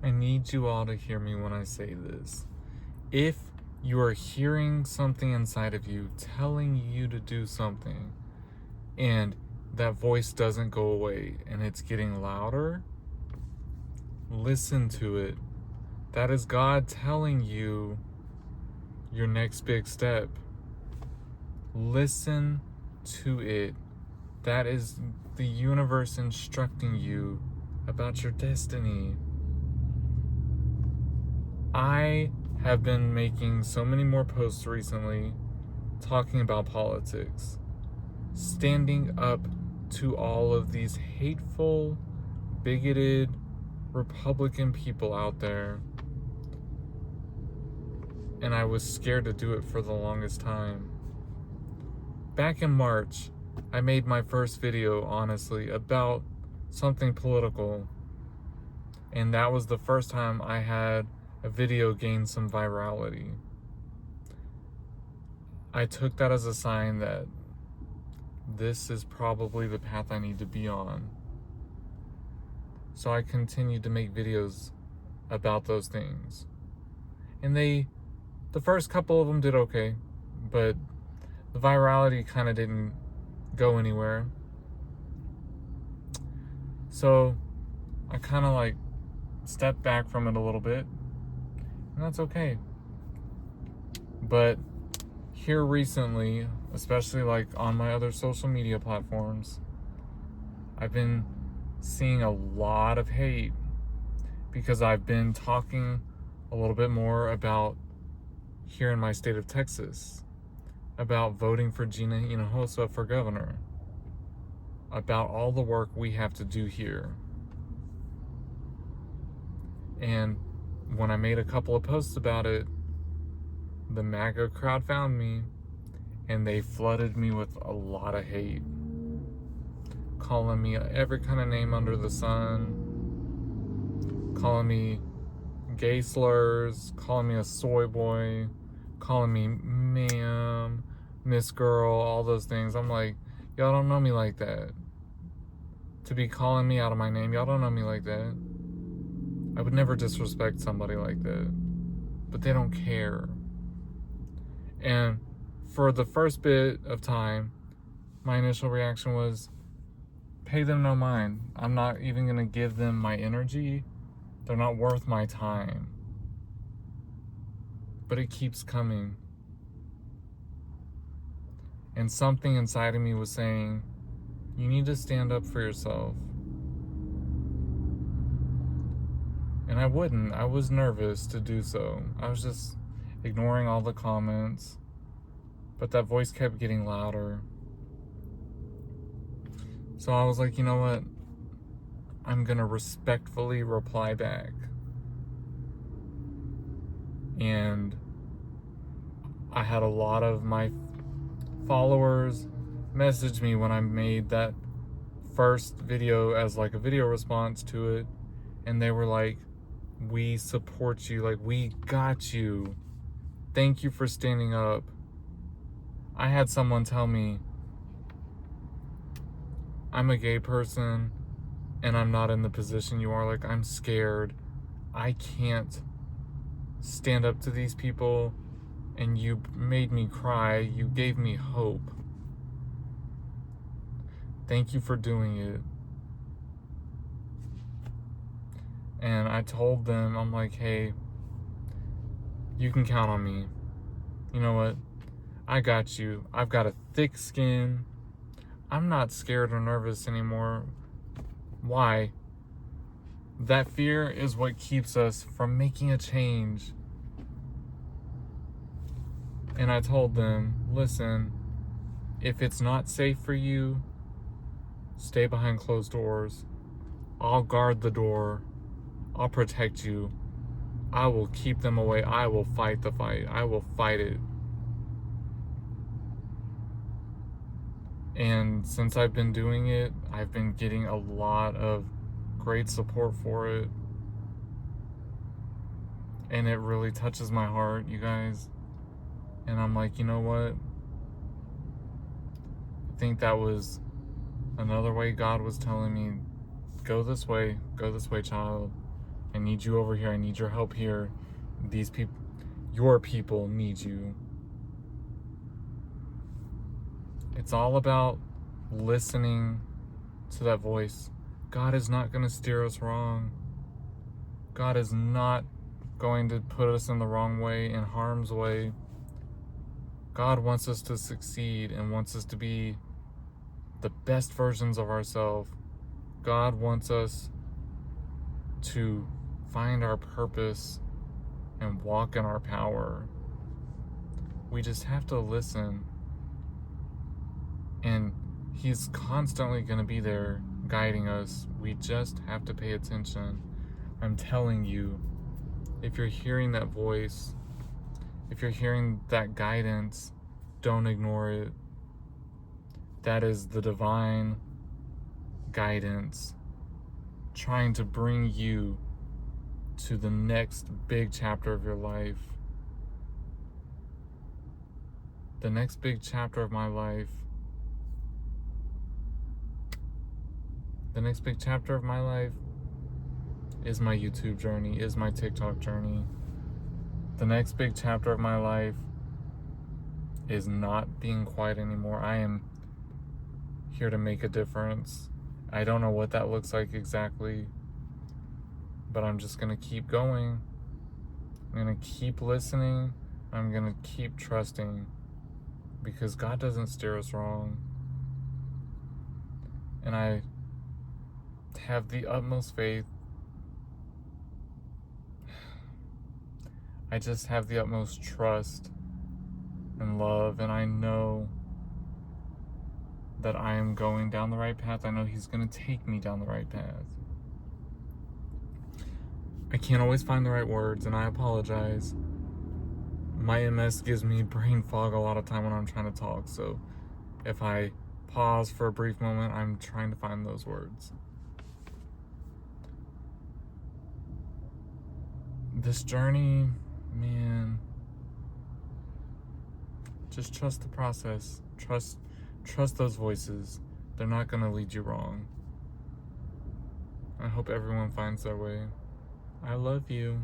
I need you all to hear me when I say this. If you are hearing something inside of you telling you to do something, and that voice doesn't go away and it's getting louder, listen to it. That is God telling you your next big step. Listen to it. That is the universe instructing you about your destiny. I have been making so many more posts recently talking about politics, standing up to all of these hateful, bigoted Republican people out there. And I was scared to do it for the longest time. Back in March, I made my first video, honestly, about something political. And that was the first time I had a video gain some virality. I took that as a sign that this is probably the path I need to be on. So I continued to make videos about those things. And the first couple of them did okay, but the virality kind of didn't go anywhere. So I kind of like stepped back from it a little bit, and that's okay. But here recently, especially like on my other social media platforms, I've been seeing a lot of hate because I've been talking a little bit more about here in my state of Texas, about voting for Gina Hinojosa for governor, about all the work we have to do here. And when I made a couple of posts about it, the MAGA crowd found me and they flooded me with a lot of hate, calling me every kind of name under the sun, calling me gay slurs, calling me a soy boy, calling me ma'am, Miss Girl, all those things. I'm like, y'all don't know me like that. To be calling me out of my name, y'all don't know me like that. I would never disrespect somebody like that. But they don't care. And for the first bit of time, my initial reaction was, pay them no mind. I'm not even going to give them my energy. They're not worth my time. But it keeps coming. And something inside of me was saying, you need to stand up for yourself. And I wouldn't. I was nervous to do so. I was just ignoring all the comments. But that voice kept getting louder. So I was like, you know what? I'm going to respectfully reply back. And I had a lot of my followers message me when I made that first video as like a video response to it. And they were like, we support you. Like, we got you. Thank you for standing up. I had someone tell me, I'm a gay person and I'm not in the position you are. Like, I'm scared. I can't stand up to these people, and you made me cry. You gave me hope. Thank you for doing it. And I told them, I'm like, hey, you can count on me. You know what? I got you. I've got a thick skin. I'm not scared or nervous anymore. Why? That fear is what keeps us from making a change. And I told them, listen, if it's not safe for you, stay behind closed doors. I'll guard the door. I'll protect you. I will keep them away. I will fight the fight. I will fight it. And since I've been doing it, I've been getting a lot of great support for it. And it really touches my heart, you guys. And I'm like, you know what? I think that was another way God was telling me, go this way, child. I need you over here. I need your help here. These people, your people need you. It's all about listening to that voice. God is not going to steer us wrong. God is not going to put us in the wrong way, in harm's way. God wants us to succeed and wants us to be the best versions of ourselves. God wants us to find our purpose and walk in our power. We just have to listen. And He's constantly going to be there guiding us. We just have to pay attention. I'm telling you, if you're hearing that voice, if you're hearing that guidance, don't ignore it. That is the divine guidance trying to bring you to the next big chapter of your life. The next big chapter of my life. The next big chapter of my life is my YouTube journey, is my TikTok journey. The next big chapter of my life is not being quiet anymore. I am here to make a difference. I don't know what that looks like exactly, but I'm just going to keep going. I'm going to keep listening. I'm going to keep trusting, because God doesn't steer us wrong. And I have the utmost faith. I just have the utmost trust and love, and I know that I am going down the right path. I know He's going to take me down the right path. I can't always find the right words, and I apologize. My MS gives me brain fog a lot of time when I'm trying to talk, so if I pause for a brief moment, I'm trying to find those words. This journey, man, just trust the process. Trust those voices. They're not going to lead you wrong. I hope everyone finds their way. I love you.